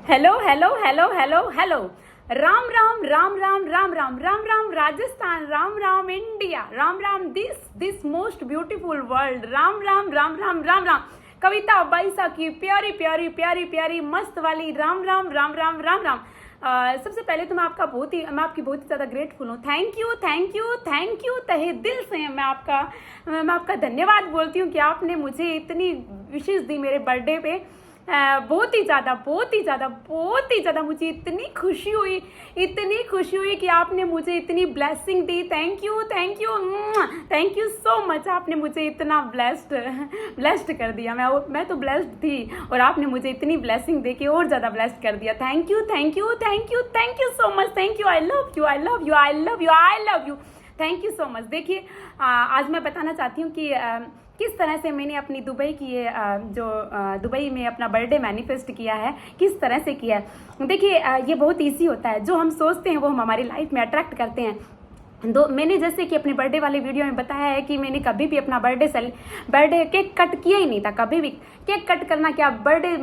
Hello hello hello hello hello. Ram Ram Ram Ram Ram Ram Ram Ram Rajasthan, Ram Ram India, Ram Ram this most beautiful world, Ram Ram Ram Ram Ram Ram. Kavita Baisa की प्यारी प्यारी प्यारी प्यारी मस्त वाली राम राम राम राम राम राम। सबसे पहले तो मैं आपकी बहुत ही ज़्यादा ग्रेटफुल हूँ। Thank you thank you thank you, तहे दिल से मैं आपका धन्यवाद बोलती हूँ कि आपने मुझे इतनी विशेष दी मेरे बर्थडे पे। बहुत ही ज़्यादा मुझे इतनी खुशी हुई कि आपने मुझे इतनी blessing the. Thank you so much. आपने मुझे इतना ब्लेस्ड कर दिया। मैं तो ब्लेस्ड थी और आपने मुझे इतनी ब्लेसिंग दे के और ज़्यादा ब्लेस्ड कर दिया। Thank you so much. Thank you. I love you. Thank you so much. देखिए, आज मैं बताना चाहती हूँ कि किस तरह से मैंने अपनी दुबई की दुबई में अपना बर्थडे मैनिफेस्ट किया है, किस तरह से किया है। देखिए, ये बहुत ईजी होता है। जो हम सोचते हैं वो हम हमारी लाइफ में अट्रैक्ट करते हैं। मैंने जैसे कि अपने बर्थडे वाले वीडियो में बताया है कि मैंने कभी भी अपना बर्थडे केक कट किया ही नहीं था। कभी भी केक कट करना, क्या बर्थडे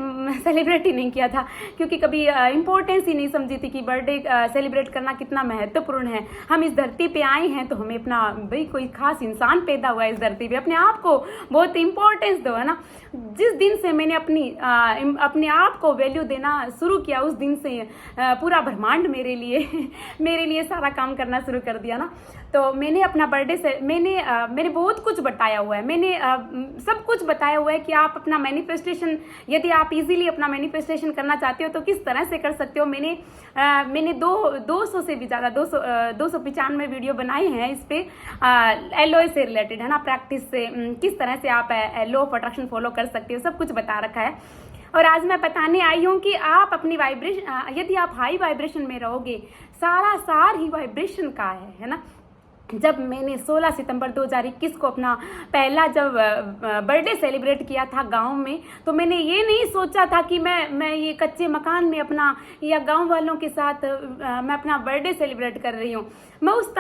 सेलिब्रेट ही नहीं किया था, क्योंकि कभी इम्पोर्टेंस ही नहीं समझी थी कि बर्थडे सेलिब्रेट करना कितना महत्वपूर्ण है। हम इस धरती पे आए हैं तो हमें अपना भाई कोई खास इंसान पैदा हुआ है इस धरती पे, अपने आप को बहुत इंपॉर्टेंस दो, है ना। जिस दिन से मैंने अपने आप को वैल्यू देना शुरू किया, उस दिन से पूरा ब्रह्मांड मेरे लिए सारा काम करना शुरू कर दिया ना। तो मैंने अपना बर्थडे से मैंने बहुत कुछ बताया हुआ है। मैंने सब कुछ बताया हुआ है कि आप अपना मैनिफेस्टेशन, यदि आप इजीली अपना मैनिफेस्टेशन करना चाहते हो तो किस तरह से कर सकते हो। मैंने 200 से भी ज़्यादा 295 वीडियो बनाए हैं इस पे LOA से रिलेटेड, है ना। प्रैक्टिस से किस तरह से आप लॉ ऑफ अट्रैक्शन फॉलो कर सकते हो, सब कुछ बता रखा है। और आज मैं बताने आई हूँ कि आप अपनी वाइब्रेशन, यदि आप हाई वाइब्रेशन में रहोगे, सारा सार ही वाइब्रेशन का है ना। जब मैंने 16 सितंबर 2021 को अपना पहला जब बर्थडे सेलिब्रेट किया था गांव में, तो मैंने ये नहीं सोचा था कि मैं ये कच्चे मकान में अपना या गांव वालों के साथ मैं अपना बर्थडे सेलिब्रेट कर रही हूँ। मैं उस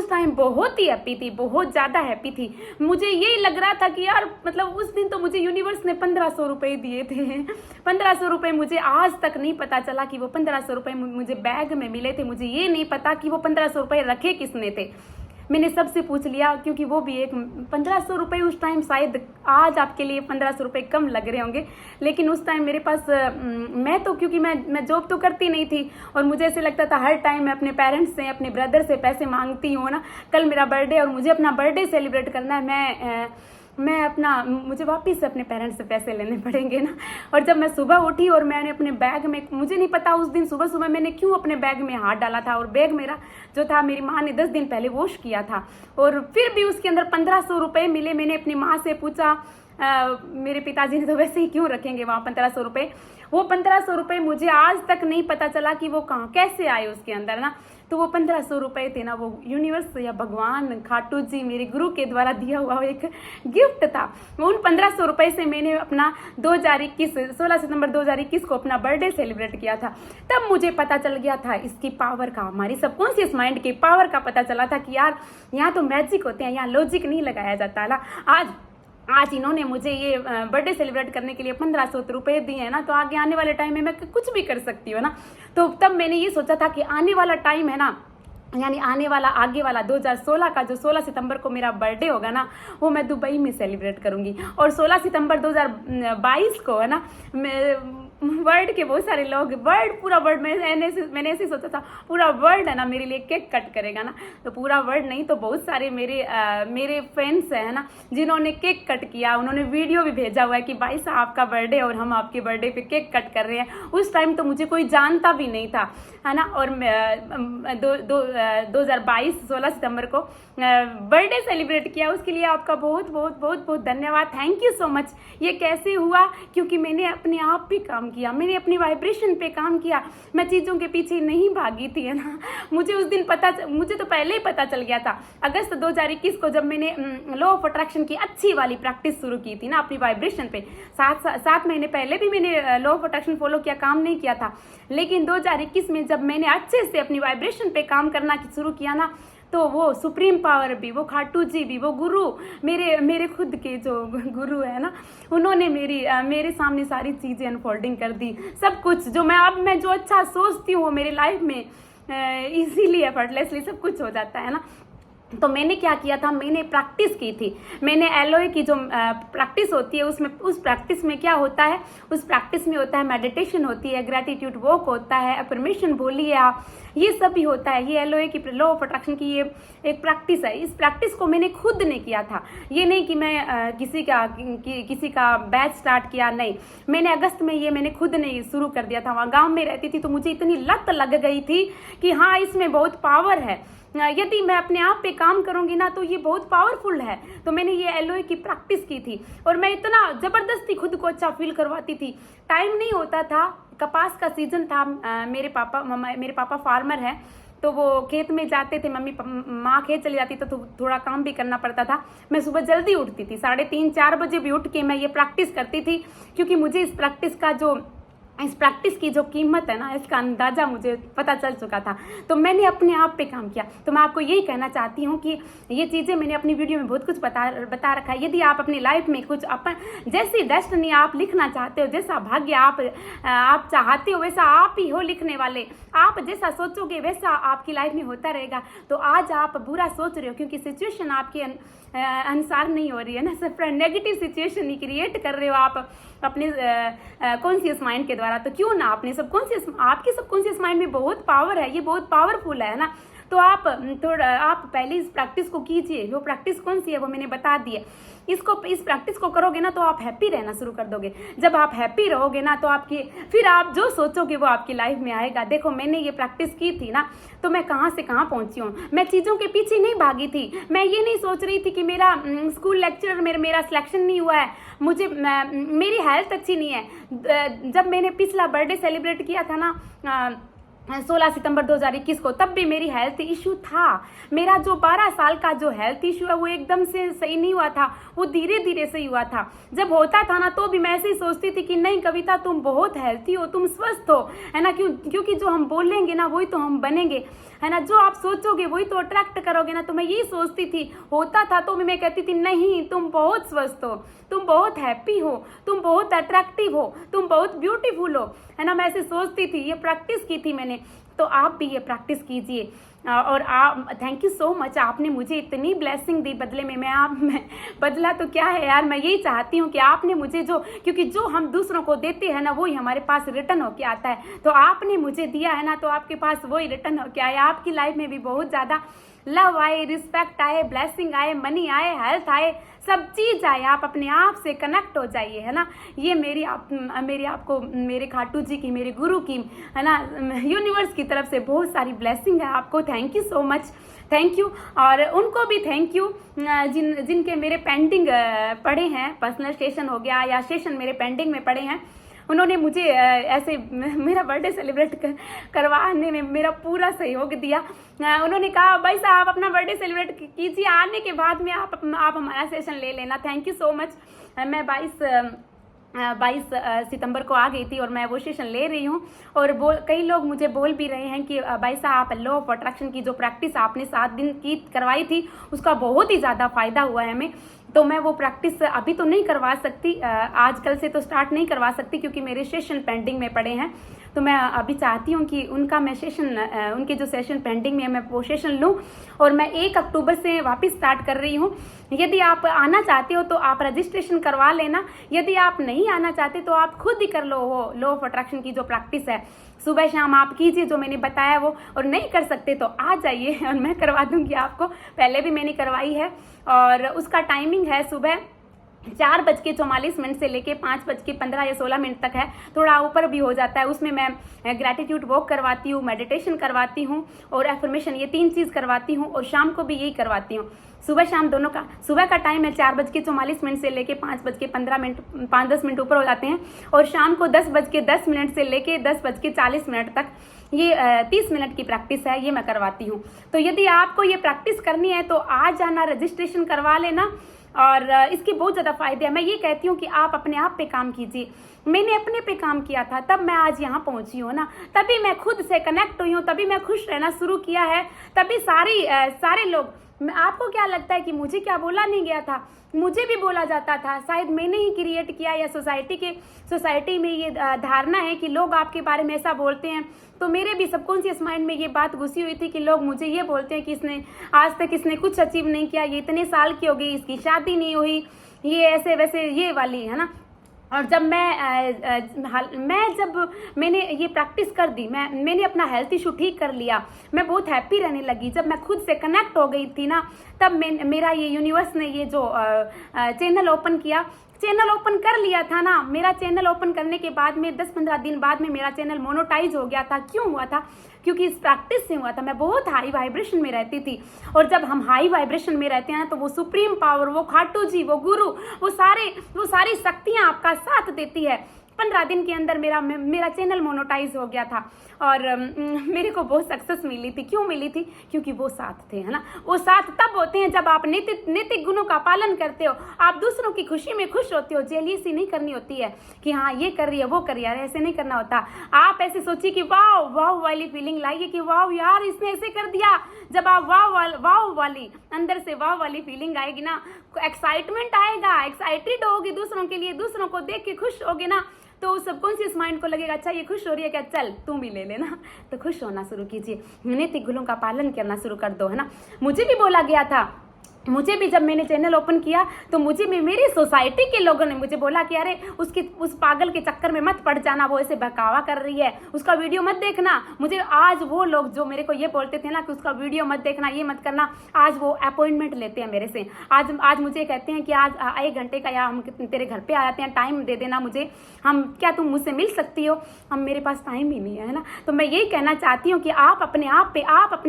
टाइम बहुत ही हैप्पी थी, बहुत ज़्यादा हैप्पी थी। मुझे यही लग रहा था कि यार, मतलब उस दिन तो मुझे यूनिवर्स ने 1500 रुपये दिए थे। 1500 रुपये मुझे आज तक नहीं पता चला कि वो 1500 रुपये मुझे बैग में मिले थे। मुझे ये नहीं पता कि वो 1500 रुपये रखे किसने थे। मैंने सबसे पूछ लिया, क्योंकि वो भी एक 1500 रुपये उस टाइम, शायद आज आपके लिए 1500 रुपये कम लग रहे होंगे, लेकिन उस टाइम मेरे पास क्योंकि मैं जॉब तो करती नहीं थी और मुझे ऐसे लगता था हर टाइम मैं अपने पेरेंट्स से, अपने ब्रदर से पैसे मांगती हूँ ना। कल मेरा बर्थडे और मुझे अपना बर्थडे सेलिब्रेट करना है, मुझे वापस से अपने पेरेंट्स से पैसे लेने पड़ेंगे ना। और जब मैं सुबह उठी और मैंने अपने बैग में, मुझे नहीं पता उस दिन सुबह मैंने क्यों अपने बैग में हाथ डाला था, और बैग मेरा जो था मेरी माँ ने 10 दिन पहले वॉश किया था, और फिर भी उसके अंदर 1500 रुपये मिले। मैंने अपनी माँ से पूछा, मेरे पिताजी ने तो वैसे ही क्यों रखेंगे वहाँ 1500 रुपये। वो 1500 रुपये मुझे आज तक नहीं पता चला कि वो कहाँ कैसे आए उसके अंदर ना। तो वो 1500 रुपये थे ना, वो यूनिवर्स या भगवान खाटू जी मेरे गुरु के द्वारा दिया हुआ एक गिफ्ट था। उन 1500 रुपये से मैंने अपना 16 सितंबर 2021 को अपना बर्थडे सेलिब्रेट किया था। तब मुझे पता चल गया था इसकी पावर का, हमारी सबकॉन्शियस माइंड की पावर का पता चला था कि यार, यहाँ तो मैजिक होते हैं, यहाँ लॉजिक नहीं लगाया जाता ना। आज इन्होंने मुझे ये बर्थडे सेलिब्रेट करने के लिए 1500 रुपये दिए हैं ना, तो आगे आने वाले टाइम में मैं कुछ भी कर सकती हूँ ना। तो तब मैंने ये सोचा था कि आने वाला टाइम है ना, यानी आगे वाला 2016 का जो 16 सितंबर को मेरा बर्थडे होगा ना, वो मैं दुबई में सेलिब्रेट करूंगी। और 16 सितंबर 2022 को, है ना, वर्ल्ड के बहुत सारे लोग, पूरा वर्ल्ड, मैंने ऐसे सोचा था पूरा वर्ल्ड है ना मेरे लिए केक कट करेगा ना। तो पूरा वर्ल्ड नहीं तो बहुत सारे मेरे फ्रेंड्स है ना, जिन्होंने केक कट किया, उन्होंने वीडियो भी भेजा हुआ है कि भाई साहब आपका बर्थडे और हम आपके बर्थडे पे केक कट कर रहे हैं। उस टाइम तो मुझे कोई जानता भी नहीं था, है ना। और 2022 16 सितंबर को बर्थडे सेलिब्रेट किया, उसके लिए आपका बहुत बहुत बहुत बहुत धन्यवाद। Thank you so much. ये कैसे हुआ? क्योंकि मैंने अपने आप पे काम किया, मैंने अपनी वाइब्रेशन पे काम किया। मैं चीज़ों के पीछे नहीं भागी थी, है ना। मुझे उस दिन मुझे तो पहले ही पता चल गया था। अगस्त 2021 को जब मैंने लॉ ऑफ अट्रैक्शन की अच्छी वाली प्रैक्टिस शुरू की थी ना अपनी वाइब्रेशन पे, 7 महीने पहले भी मैंने लॉ ऑफ अट्रैक्शन फॉलो किया, काम नहीं किया था। लेकिन 2021 में जब मैंने अच्छे से अपनी वाइब्रेशन पे काम करना शुरू किया ना, तो वो सुप्रीम पावर भी, वो खाटू जी भी, वो गुरु, मेरे खुद के जो गुरु है ना, उन्होंने मेरे सामने सारी चीज़ें अनफोल्डिंग कर दी। सब कुछ जो मैं जो अच्छा सोचती हूँ वो मेरी लाइफ में इजीली एफर्टलेसली सब कुछ हो जाता है ना। तो मैंने क्या किया था, मैंने प्रैक्टिस की थी। मैंने एलओए की जो प्रैक्टिस होती है उस प्रैक्टिस में क्या होता है, उस प्रैक्टिस में होता है मेडिटेशन होती है, ग्रेटिट्यूड वॉक होता है, अफर्मेशन बोलिए आप, ये सब भी होता है। ये एलओए की लॉ ऑफ अट्रैक्शन की ये एक प्रैक्टिस है। इस प्रैक्टिस को मैंने खुद ने किया था, ये नहीं कि मैं किसी का बैच स्टार्ट किया, नहीं। मैंने अगस्त में ये मैंने खुद ने शुरू कर दिया था। वहाँ गाँव में रहती थी तो मुझे इतनी लत लग गई थी कि हाँ इसमें बहुत पावर है, यदि मैं अपने आप पे काम करूंगी ना तो ये बहुत पावरफुल है। तो मैंने ये एलओए की प्रैक्टिस की थी और मैं इतना जबरदस्ती खुद को अच्छा फील करवाती थी। टाइम नहीं होता था, कपास का सीजन था। मेरे पापा फार्मर है, तो वो खेत में जाते थे, माँ खेत चली जाती तो थोड़ा काम भी करना पड़ता था। मैं सुबह जल्दी उठती थी, 3:30-4 बजे भी उठ के मैं ये प्रैक्टिस करती थी, क्योंकि मुझे इस प्रैक्टिस की जो कीमत है ना, इसका अंदाज़ा मुझे पता चल चुका था। तो मैंने अपने आप पे काम किया। तो मैं आपको यही कहना चाहती हूँ कि ये चीज़ें मैंने अपनी वीडियो में बहुत कुछ बता रखा है। यदि आप अपनी लाइफ में कुछ जैसी डेस्टिनी आप लिखना चाहते हो, जैसा भाग्य आप चाहते हो, वैसा आप ही हो लिखने वाले। आप जैसा सोचोगे वैसा आपकी लाइफ में होता रहेगा। तो आज आप बुरा सोच रहे हो क्योंकि सिचुएशन आपके अनुसार नहीं हो रही है ना, सिर्फ नेगेटिव सिचुएशन ही क्रिएट कर रहे हो आप अपने कॉन्शियस माइंड के द्वारा। तो क्यों ना आपके सबकॉन्शियस माइंड में बहुत पावर है, ये बहुत पावरफुल है ना। तो आप पहले इस प्रैक्टिस को कीजिए। वो प्रैक्टिस कौन सी है वो मैंने बता दी है। इस प्रैक्टिस को करोगे ना तो आप हैप्पी रहना शुरू कर दोगे। जब आप हैप्पी रहोगे ना तो फिर आप जो सोचोगे वो आपकी लाइफ में आएगा। देखो मैंने ये प्रैक्टिस की थी ना, तो मैं कहाँ से कहाँ पहुंची हूँ। मैं चीज़ों के पीछे नहीं भागी थी। मैं ये नहीं सोच रही थी कि मेरा स्कूल लेक्चरर मेरा सिलेक्शन नहीं हुआ है, मेरी हेल्थ अच्छी नहीं है। जब मैंने पिछला बर्थडे सेलिब्रेट किया था ना 16 सितंबर 2021 को, तब भी मेरी हेल्थ इशू था। मेरा जो 12 साल का जो हेल्थ इशू है वो एकदम से सही नहीं हुआ था, वो धीरे धीरे सही हुआ था। जब होता था ना तो भी मैं ऐसे ही सोचती थी कि नहीं कविता तुम बहुत हेल्थी हो, तुम स्वस्थ हो, है ना। क्योंकि जो हम बोलेंगे ना वही तो हम बनेंगे, है ना। जो आप सोचोगे वही तो अट्रैक्ट करोगे ना। तो मैं यही सोचती थी, होता था तो भी मैं कहती थी नहीं तुम बहुत स्वस्थ हो, तुम बहुत हैप्पी हो, तुम बहुत अट्रैक्टिव हो, तुम बहुत ब्यूटीफुल हो, है ना। मैं ऐसे सोचती थी, ये प्रैक्टिस की थी मैंने। तो आप भी ये प्रैक्टिस कीजिए। और आप थैंक यू सो मच, आपने मुझे इतनी ब्लेसिंग दी बदले में। मैं बदला तो क्या है यार, मैं यही चाहती हूँ कि आपने मुझे क्योंकि जो हम दूसरों को देते हैं ना वही हमारे पास रिटर्न होके आता है। तो आपने मुझे दिया है ना तो आपके पास वही रिटर्न होके आया। आपकी लाइफ में भी बहुत ज़्यादा लव आए, रिस्पेक्ट आए, ब्लेसिंग आए, मनी आए, हेल्थ आए, सब चीज़ आए। आप अपने आप से कनेक्ट हो जाइए, है ना। ये मेरे खाटू जी की, मेरे गुरु की, है ना, यूनिवर्स की तरफ से बहुत सारी ब्लेसिंग है आपको। Thank you so much, thank you. और उनको भी थैंक यू जिनके मेरे पेंडिंग पड़े हैं, पर्सनल सेशन हो गया या सेशन मेरे पेंडिंग में पड़े हैं। उन्होंने मुझे ऐसे मेरा बर्थडे सेलिब्रेट करवाने में मेरा पूरा सहयोग दिया। उन्होंने कहा भाई साहब आप अपना बर्थडे सेलिब्रेट कीजिए, आने के बाद में आप हमारा सेशन ले लेना। Thank you so much. मैं 22 सितंबर को आ गई थी और मैं वो सेशन ले रही हूँ। और कई लोग मुझे बोल भी रहे हैं कि भाई साहब लॉ ऑफ अट्रैक्शन की जो प्रैक्टिस आपने 7 दिन की करवाई थी उसका बहुत ही ज़्यादा फायदा हुआ है हमें। तो मैं वो प्रैक्टिस अभी तो नहीं करवा सकती, आजकल से तो स्टार्ट नहीं करवा सकती क्योंकि मेरे सेशन पेंडिंग में पड़े हैं। तो मैं अभी चाहती हूँ कि उनके जो सेशन पेंडिंग में है मैं वो सेशन लूँ। और मैं 1 अक्टूबर से वापस स्टार्ट कर रही हूँ। यदि आप आना चाहते हो तो आप रजिस्ट्रेशन करवा लेना। यदि आप नहीं आना चाहते तो आप खुद ही कर लो वो लॉ ऑफ अट्रैक्शन की जो प्रैक्टिस है, सुबह शाम आप कीजिए जो मैंने बताया वो। और नहीं कर सकते तो आ जाइए और मैं करवा दूंगी आपको। पहले भी मैंने करवाई है और उसका टाइमिंग है सुबह 4:44 से लेके 5:15 या 16 मिनट तक है। थोड़ा ऊपर भी हो जाता है। उसमें मैं ग्रैटिट्यूड वॉक करवाती हूँ, मेडिटेशन करवाती हूँ और एफर्मेशन, ये 3 चीज़ करवाती हूँ। और शाम को भी यही करवाती हूँ, सुबह शाम दोनों का। सुबह का टाइम है 4:44 से लेके 5:10 मिनट ऊपर हो जाते हैं। और शाम को 10:10 से लेके 10:40 तक ये 30 मिनट की प्रैक्टिस है, ये मैं करवाती हूँ। तो यदि आपको ये प्रैक्टिस करनी है तो आज जाना, रजिस्ट्रेशन करवा लेना। और इसके बहुत ज़्यादा फायदे हैं। मैं ये कहती हूँ कि आप अपने आप पे काम कीजिए। मैंने अपने पे काम किया था, तब मैं आज यहाँ पहुँची हूँ ना, तभी मैं खुद से कनेक्ट हुई हूँ, तभी मैं खुश रहना शुरू किया है, तभी सारे लोग, आपको क्या लगता है कि मुझे क्या बोला नहीं गया था? मुझे भी बोला जाता था, शायद मैंने ही क्रिएट किया, या सोसाइटी में ये धारणा है कि लोग आपके बारे में ऐसा बोलते हैं। तो मेरे भी सबकॉन्शियस माइंड में ये बात घुसी हुई थी कि लोग मुझे ये बोलते हैं कि इसने आज तक इसने कुछ अचीव नहीं किया, ये इतने साल की हो गई, इसकी शादी नहीं हुई, ये ऐसे वैसे, ये वाली है ना। और जब जब मैंने ये प्रैक्टिस कर दी, मैंने अपना हेल्थ इशू ठीक कर लिया, मैं बहुत हैप्पी रहने लगी, जब मैं खुद से कनेक्ट हो गई थी ना, तब मेरा ये यूनिवर्स ने ये जो चैनल ओपन किया, चैनल ओपन कर लिया था ना। मेरा चैनल ओपन करने के बाद में 10-15 दिन बाद में मेरा चैनल मोनेटाइज हो गया था। क्यों हुआ था? क्योंकि इस प्रैक्टिस से हुआ था। मैं बहुत हाई वाइब्रेशन में रहती थी, और जब हम हाई वाइब्रेशन में रहते हैं ना, तो वो सुप्रीम पावर, वो खाटू जी, वो गुरु, वो सारी शक्तियां आपका साथ देती है। 15 दिन के अंदर मेरा चैनल मोनेटाइज हो गया था, और मेरे को बहुत सक्सेस मिली थी। क्यों मिली थी? क्योंकि वो साथ थे, है ना। वो साथ तब होते हैं जब आप नैतिक गुणों का पालन करते हो, आप दूसरों की खुशी में खुश होते हो। जेलियसी नहीं करनी होती है कि हाँ ये कर रही है, वो कर रही है, ऐसे नहीं करना होता। आप ऐसे सोचिए कि वाह वाह वाली फीलिंग लाइए कि वाह यार इसने ऐसे कर दिया। जब आप वाह वाली अंदर से वाह वाली फीलिंग आएगी ना, एक्साइटमेंट आएगा, एक्साइटेड होगी दूसरों के लिए, दूसरों को देख के खुश होगे ना, तो सबकॉन्शियस माइंड को लगेगा अच्छा ये खुश हो रही है क्या, चल तुम भी ले लेना। तो खुश होना शुरू कीजिए, नैतिक गुणों का पालन करना शुरू कर दो, है ना। मुझे भी बोला गया था, मुझे भी जब मैंने चैनल ओपन किया तो मुझे भी मेरी सोसाइटी के लोगों ने मुझे बोला कि अरे उस पागल के चक्कर में मत पड़ जाना, वो ऐसे बहकावा कर रही है, उसका वीडियो मत देखना। मुझे आज वो लोग जो मेरे को ये बोलते थे ना कि उसका वीडियो मत देखना, ये मत करना, आज वो अपॉइंटमेंट लेते हैं मेरे से। आज मुझे कहते हैं कि आज 1 घंटे का, या हम तेरे घर पे आ जाते हैं, टाइम दे देना मुझे, हम क्या तुम मुझसे मिल सकती हो? हम मेरे पास टाइम ही नहीं है ना। तो मैं यही कहना चाहती हूँ कि आप अपने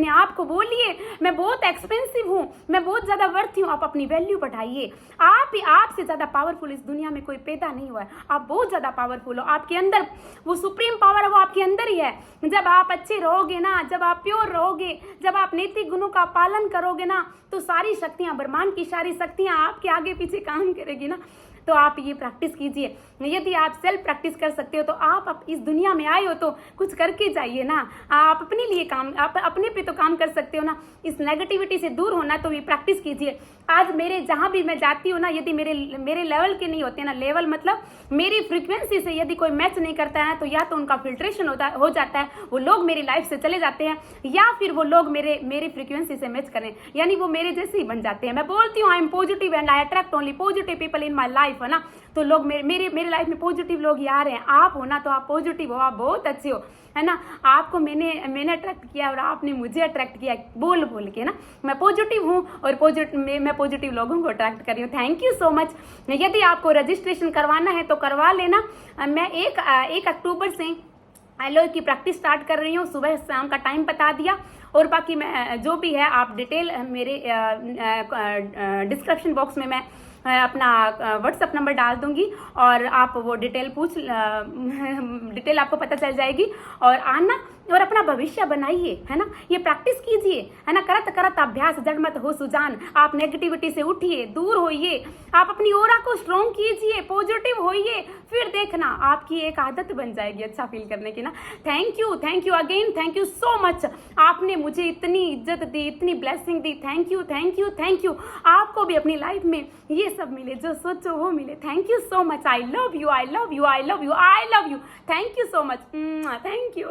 आप को बोलिए मैं बहुत एक्सपेंसिव हूँ, मैं बहुत ज़्यादा वर्थ हूँ। आप अपनी वैल्यू बढ़ाइए। आपसे ज्यादा पावरफुल इस दुनिया में कोई पैदा नहीं हुआ है। आप बहुत ज्यादा पावरफुल हो, आपके अंदर वो सुप्रीम पावर है, वो आपके अंदर ही है। जब आप अच्छे रहोगे ना, जब आप प्योर रहोगे, जब आप नैतिक गुणों का पालन करोगे ना, तो सारी शक्तियां, ब्रह्मांड की सारी शक्तियां आपके आगे पीछे काम करेगी ना। तो आप ये प्रैक्टिस कीजिए। यदि आप सेल्फ प्रैक्टिस कर सकते हो तो आप इस दुनिया में आए हो तो कुछ करके जाइए ना। आप अपने लिए काम, आप अपने पे तो काम कर सकते हो ना। इस नेगेटिविटी से दूर होना तो ये प्रैक्टिस कीजिए। आज मेरे जहाँ भी मैं जाती हूँ ना, यदि मेरे लेवल के नहीं होते ना, लेवल मतलब मेरी फ्रीक्वेंसी से यदि कोई मैच नहीं करता है तो या तो उनका फिल्ट्रेशन हो जाता है, वो लोग मेरी लाइफ से चले जाते हैं, या फिर वो लोग मेरी फ्रीक्वेंसी से मैच करें, यानी वो मेरे जैसे ही बन जाते हैं। मैं बोलती हूँ I am positive and I attract only positive people in my life, है ना। तो लोग मेरे लाइफ में पॉजिटिव लोग ही आ रहे हैं। आप हो ना, तो आप पॉजिटिव हो, आप बहुत अच्छे हो, है ना। आपको मैंने अट्रैक्ट किया और आपने मुझे अट्रैक्ट किया बोल के ना। मैं पॉजिटिव हूँ और मैं पॉजिटिव लोगों को अट्रैक्ट कर रही हूँ। Thank you so much. यदि आपको रजिस्ट्रेशन करवाना है तो करवा लेना। मैं 1 अक्टूबर से एलओ की प्रैक्टिस स्टार्ट कर रही हूँ। सुबह शाम का टाइम बता दिया, और बाकी मैं जो भी है आप डिटेल मेरे डिस्क्रिप्शन बॉक्स में मैं अपना व्हाट्सअप नंबर डाल दूंगी, और आप वो डिटेल आपको पता चल जाएगी। और आना और अपना भविष्य बनाइए, है ना। ये प्रैक्टिस कीजिए, है ना। करत अभ्यास जड़ मत हो सुजान। आप नेगेटिविटी से उठिए, दूर होइए, आप अपनी ऑरा को स्ट्रॉन्ग कीजिए, पॉजिटिव होइए, फिर देखना आपकी एक आदत बन जाएगी अच्छा फील करने की ना। Thank you again, thank you so much. आपने मुझे इतनी इज्जत दी, इतनी ब्लेसिंग दी। Thank you. आपको भी अपनी लाइफ में ये सब मिले, जो सोचो वो मिले। Thank you so much. I love you. Thank you so much. Thank you.